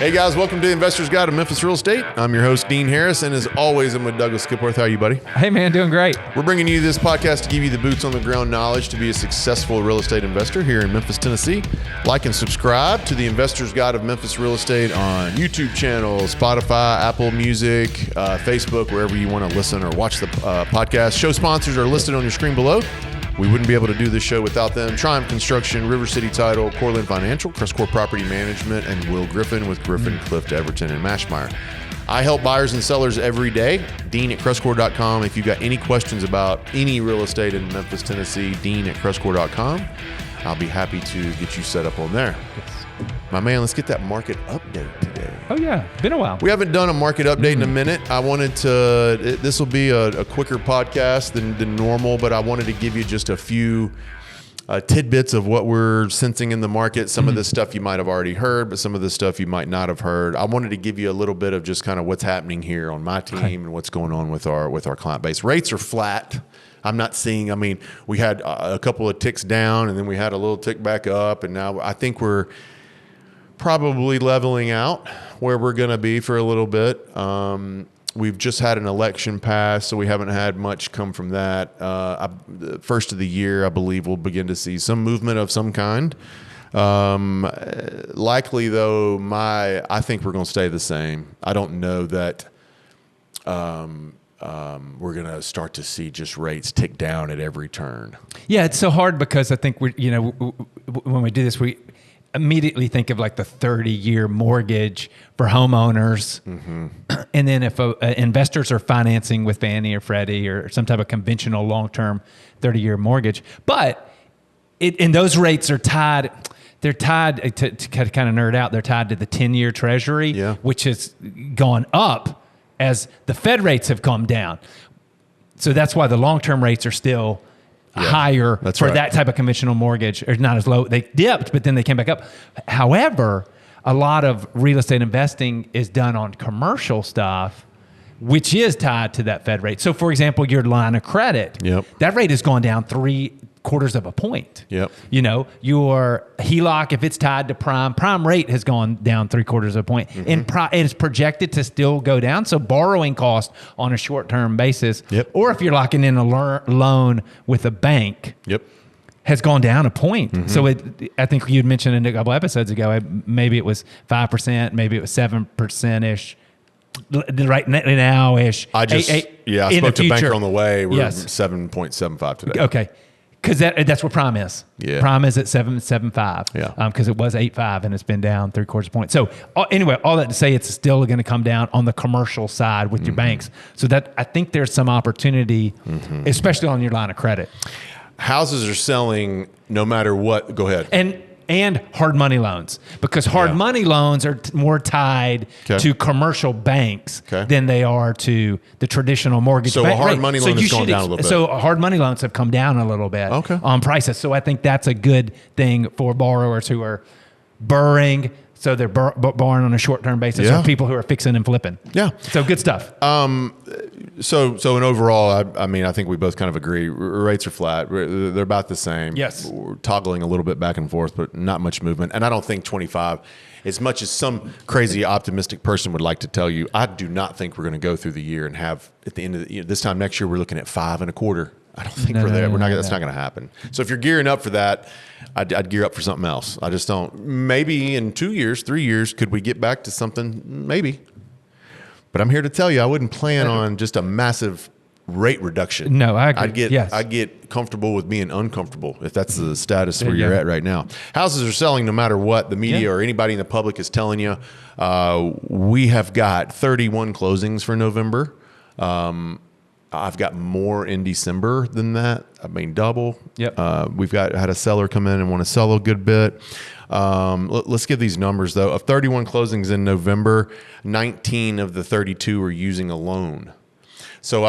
Hey guys, welcome to the Investor's Guide of Memphis Real Estate. I'm your host, Dean Harris, and as always, I'm with Douglas Skipworth. How are you, buddy? Hey man, doing great. We're bringing you this podcast to give you the boots on the ground knowledge to be a successful real estate investor here in Memphis, Tennessee. Like and subscribe to the Investor's Guide of Memphis Real Estate on YouTube channel, Spotify, Apple Music, Facebook, wherever you want to listen or watch the podcast. Show sponsors are listed on your screen below. We wouldn't be able to do this show without them. Triumph Construction, River City Title, Cortland Financial, CrestCore Property Management, and Will Griffin with Griffin, Clift, Everton, and Mashmeyer. I help buyers and sellers every day. Dean at CrestCore.com. If you got any questions about any real estate in Memphis, Tennessee, Dean at CrestCore.com. I'll be happy to get you set up on there. My man, let's get that market update today. Oh yeah, been a while. We haven't done a market update in a minute. I wanted to, this will be a quicker podcast than normal, but I wanted to give you just a few tidbits of what we're sensing in the market. Some of this stuff you might have already heard, but some of this stuff you might not have heard. I wanted to give you a little bit of just kind of what's happening here on my team and what's going on with our client base. Rates are flat. I'm not seeing, we had a couple of ticks down and then we had a little tick back up, and now I think we're probably leveling out where we're going to be for a little bit. We've just had an election pass, so we haven't had much come from that. The first of the year, I believe we'll begin to see some movement of some kind. Likely, though, I think we're going to stay the same. I don't know that we're going to start to see just rates tick down at every turn. Yeah, it's so hard because I think when we do this, we immediately think of like the 30-year mortgage for homeowners. Mm-hmm. And then if investors are financing with Fannie or Freddie or some type of conventional long-term 30-year mortgage. But and those rates are tied, they're tied to kind of nerd out, they're tied to the 10-year treasury, which has gone up as the Fed rates have come down. So that's why the long-term rates are still higher for that type of conventional mortgage, or not as low. They dipped, but then they came back up. However, a lot of real estate investing is done on commercial stuff, which is tied to that Fed rate. So, for example, your line of credit, that rate has gone down 3/4 of a point. Your HELOC, if it's tied to prime rate has gone down 3/4 of a point. And it is projected to still go down. So borrowing cost on a short-term basis, or if you're locking in a loan with a bank, has gone down a point. So I think you'd mentioned in a couple episodes ago, maybe it was 5%, maybe it was 7%-ish. Right now-ish. I spoke to a banker on the way. We're 7.75 today. Okay. Because that's what prime is. Yeah. Prime is at 7.75. Yeah. Because it was 8.5 and it's been down 3/4 point. So anyway, all that to say, it's still going to come down on the commercial side with your banks. So that I think there's some opportunity, especially on your line of credit. Houses are selling no matter what. Go ahead. And hard money loans, because hard money loans are more tied to commercial banks than they are to the traditional mortgage. So a hard money loan has gone down a little bit. So hard money loans have come down a little bit on prices. So I think that's a good thing for borrowers who are borrowing. So they're borrowing on a short-term basis, or people who are fixing and flipping. Yeah. So good stuff. So in overall, I think we both kind of agree. Rates are flat. They're about the same. Yes. We're toggling a little bit back and forth, but not much movement. And I don't think 25, as much as some crazy optimistic person would like to tell you, I do not think we're going to go through the year and have, at the end of this time next year, we're looking at 5.25. I don't think we're there. That's not going to happen. So if you're gearing up for that, I'd gear up for something else. I just don't. Maybe in 2 years, 3 years, could we get back to something? Maybe. But I'm here to tell you, I wouldn't plan on just a massive rate reduction. No, I agree. I'd get comfortable with being uncomfortable if that's the status where you're at right now. Houses are selling no matter what the media or anybody in the public is telling you. We have got 31 closings for November. I've got more in December than that. Double. We've had a seller come in and want to sell a good bit. Let's give these numbers, though. Of 31 closings in November, 19 of the 32 are using a loan. So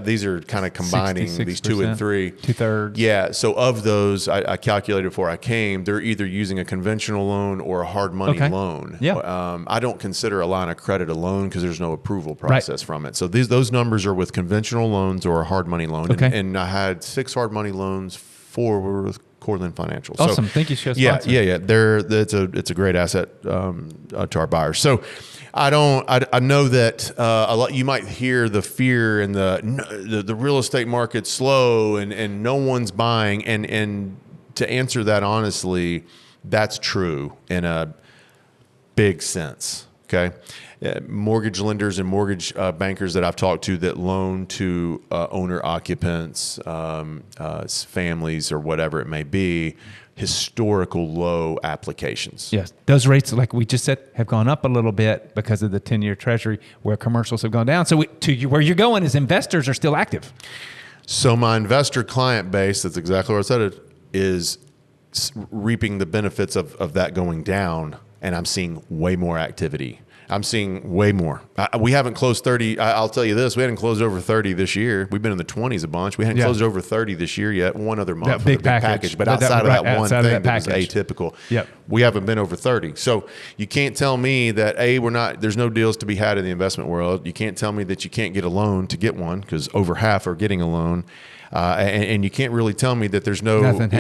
these are kind of combining these 2 and 3. 2/3. Yeah. So of those, I calculated before I came, they're either using a conventional loan or a hard money loan. Yeah. I don't consider a line of credit a loan because there's no approval process from it. So those numbers are with conventional loans or a hard money loan. And I had 6 hard money loans, 4 were with Cortland Financial. Awesome. Thank you, show sponsor. Yeah. It's a great asset to our buyers. So I know that a lot. You might hear the fear and the real estate market's slow and no one's buying. And to answer that honestly, that's true in a big sense. Okay. Mortgage lenders and mortgage bankers that I've talked to that loan to owner occupants, families, or whatever it may be, historical low applications. Yes. Those rates, like we just said, have gone up a little bit because of the 10-year treasury where commercials have gone down. So where you're going is investors are still active. So my investor client base, that's exactly what I said, is reaping the benefits of that going down. And I'm seeing way more activity. I'm seeing way more. We haven't closed 30. I'll tell you this. We hadn't closed over 30 this year. We've been in the 20s a bunch. We hadn't closed over 30 this year yet. One other month. That big package. But outside of that one thing that was atypical, we haven't been over 30. So you can't tell me that, there's no deals to be had in the investment world. You can't tell me that you can't get a loan to get one because over half are getting a loan. And you can't really tell me that there's nothing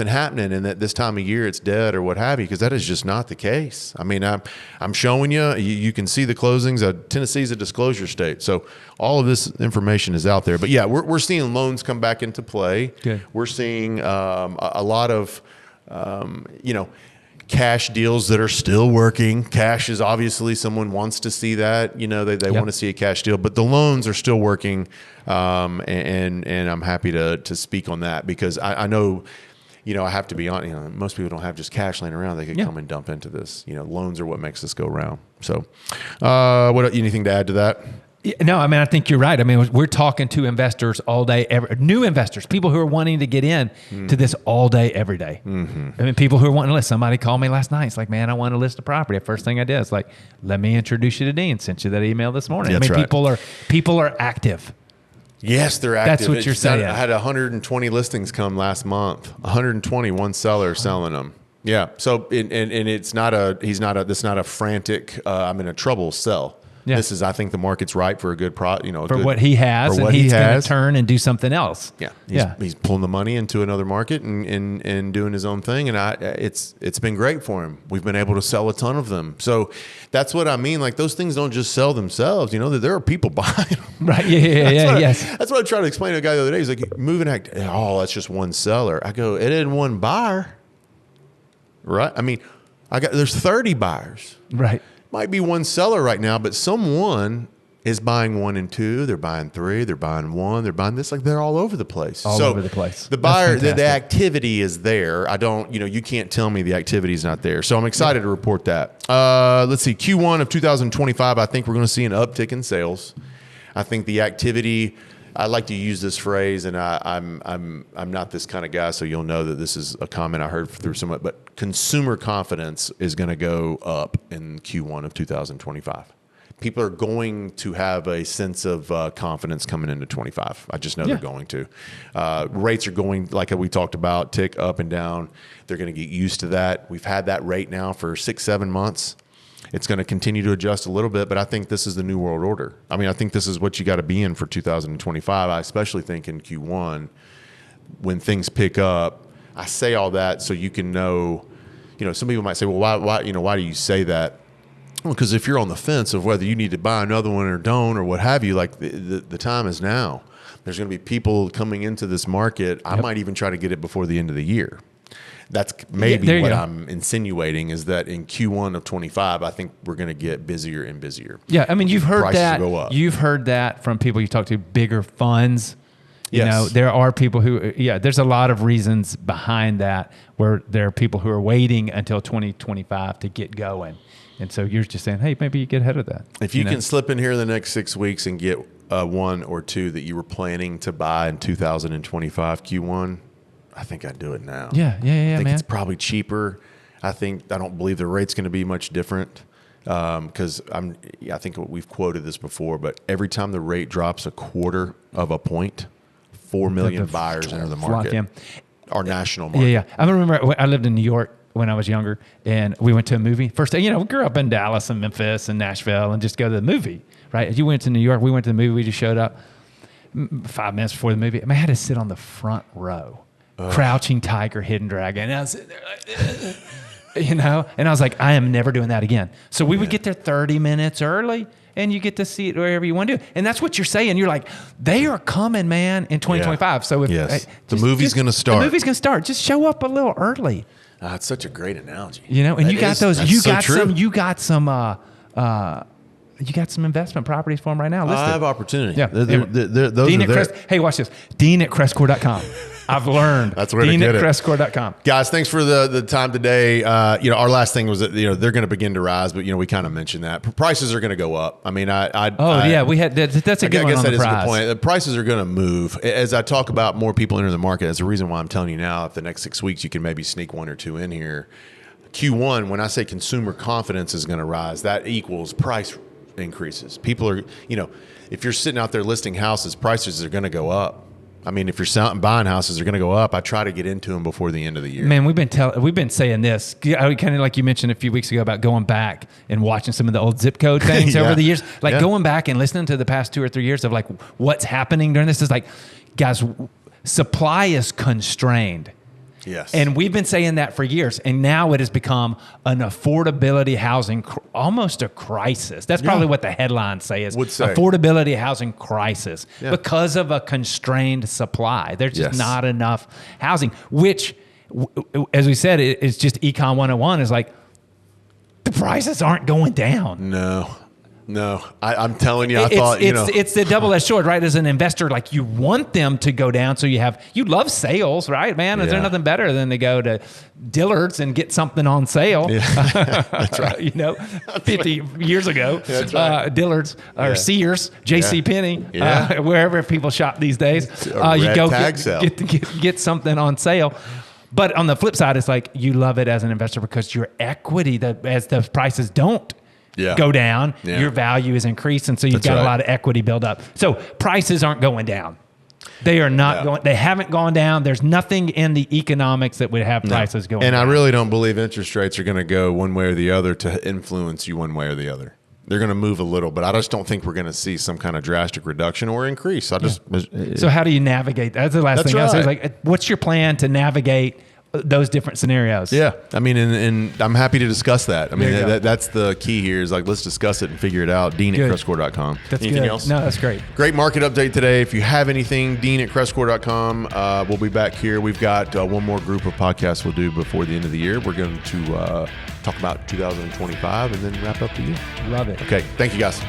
happening and that this time of year it's dead or what have you, because that is just not the case. I mean, I'm showing you can see the closings. Tennessee's a disclosure state. So all of this information is out there. But yeah, we're seeing loans come back into play. Okay. We're seeing a lot of, cash deals that are still working. Cash is obviously someone wants to see that, they want to see a cash deal, but the loans are still working. And I'm happy to speak on that because I know, I have to be honest, most people don't have just cash laying around. They could come and dump into this, loans are what makes this go around. So, anything to add to that? No, I mean, I think you're right. I mean, we're talking to investors all day, new investors, people who are wanting to get in to this all day, every day. Mm-hmm. I mean, people who are wanting to list. Somebody called me last night. It's like, man, I want to list a property. The first thing I did is like, let me introduce you to Dean. Sent you that email this morning. That's right. People are active. Yes, they're active. That's what you're saying. I had 120 listings come last month. 120, one seller selling them. Yeah. So, and it's not a frantic, I'm in a trouble sell. Yeah. This is, I think the market's ripe for a good what he has, and he's going to turn and do something else. Yeah. He's pulling the money into another market and doing his own thing. And it's been great for him. We've been able to sell a ton of them. So that's what I mean. Like those things don't just sell themselves, that there are people buying them. Right. Yes. That's what I tried to explain to a guy the other day. He's like, moving act. Oh, that's just one seller. I go, it isn't one buyer. Right. I mean, there's 30 buyers. Right. Might be one seller right now, but someone is buying 1 and 2. They're buying 3. They're buying 1. They're buying this. Like they're all over the place. All over the place. The buyer, the activity is there. You can't tell me the activity is not there. So I'm excited to report that. Let's see. Q1 of 2025. I think we're going to see an uptick in sales. I think the activity. I like to use this phrase, and I'm not this kind of guy, so you'll know that this is a comment I heard through someone. But consumer confidence is going to go up in Q1 of 2025. People are going to have a sense of confidence coming into 25. I just know they're going to. Rates are going, like we talked about, tick up and down. They're going to get used to that. We've had that rate now for 6-7 months. It's going to continue to adjust a little bit, but I think this is the new world order. I mean, I think this is what you got to be in for 2025. I especially think in Q1 when things pick up. I say all that so you can know, some people might say, well, why do you say that? Well, because if you're on the fence of whether you need to buy another one or don't or what have you, like the time is now. There's going to be people coming into this market. I might even try to get it before the end of the year. That's maybe what I'm insinuating is that in Q1 of 25, I think we're going to get busier and busier. Yeah, I mean, you've heard that. Go up. You've heard that from people you talk to, bigger funds. There are people who, there's a lot of reasons behind that where there are people who are waiting until 2025 to get going. And so you're just saying, hey, maybe you get ahead of that. If you can slip in here in the next 6 weeks and get 1 or 2 that you were planning to buy in 2025 Q1, I think I'd do it now. Yeah, I think it's probably cheaper. I don't believe the rate's going to be much different because I think we've quoted this before, but every time the rate drops a quarter of a point, 4 million buyers enter the market. Our national market. Yeah. I remember I lived in New York when I was younger, and we went to a movie. First day, we grew up in Dallas and Memphis and Nashville and just go to the movie, right? You went to New York, we went to the movie, we just showed up 5 minutes before the movie. I had to sit on the front row. Crouching Tiger, Hidden Dragon. And I was sitting there like, you know, and I was like, I am never doing that again. So we would get there 30 minutes early, and you get to see it wherever you want to do. And that's what you're saying. You're like, they are coming, man, in 2025. So if the movie's going to start. The movie's going to start. Just show up a little early. It's such a great analogy. You know, and you got some investment properties for them right now. I have opportunity. Yeah. Those Dean are there. Hey, watch this. Dean at CrestCore.com. I've learned. That's where Dean to get at it. CrestCore.com. Guys, thanks for the time today. Our last thing was that they're going to begin to rise, but we kind of mentioned that prices are going to go up. I mean, we had that's a good one. I guess that is a good point. The prices are going to move as I talk about more people enter the market. That's the reason why I'm telling you now. If the next 6 weeks you can maybe sneak one or two in here. Q1, when I say consumer confidence is going to rise, that equals price increases. People are, if you're sitting out there listing houses, prices are going to go up. I mean, if you're buying houses, they're going to go up. I try to get into them before the end of the year. Man, we've been saying this. Kind of like you mentioned a few weeks ago about going back and watching some of the old zip code things over the years. Like going back and listening to the past 2 or 3 years of like what's happening during this is like, guys, supply is constrained. Yes. And we've been saying that for years. And now it has become an affordability housing, almost a crisis. That's probably what the headlines say is affordability housing crisis because of a constrained supply. There's just not enough housing, which, as we said, it's just Econ 101 is like the prices aren't going down. No, I'm telling you, I thought, it's the double-edged sword, right? As an investor, like you want them to go down, so you love sales, right, man? Is there nothing better than to go to Dillard's and get something on sale? Yeah. That's right. 50 years ago, That's right. Dillard's or Sears, J.C. Penney, wherever people shop these days, you go get something on sale. But on the flip side, it's like you love it as an investor because your equity, as the prices don't go down, your value is increased, and so you've got a lot of equity build up. So prices aren't going down. They are not going. They haven't gone down. There's nothing in the economics that would have prices going down. And I really don't believe interest rates are going to go one way or the other to influence you one way or the other. They're going to move a little, but I just don't think we're going to see some kind of drastic reduction or increase. So how do you navigate? That's the last thing. Right. I was like, what's your plan to navigate those different scenarios? Yeah. I mean, and I'm happy to discuss that. I mean, that's the key here is like, let's discuss it and figure it out. Dean at CrestCore.com. Anything else? No, that's great. Great market update today. If you have anything, Dean at CrestCore.com. We'll be back here. We've got one more group of podcasts we'll do before the end of the year. We're going to talk about 2025 and then wrap up the year. Love it. Okay. Thank you, guys.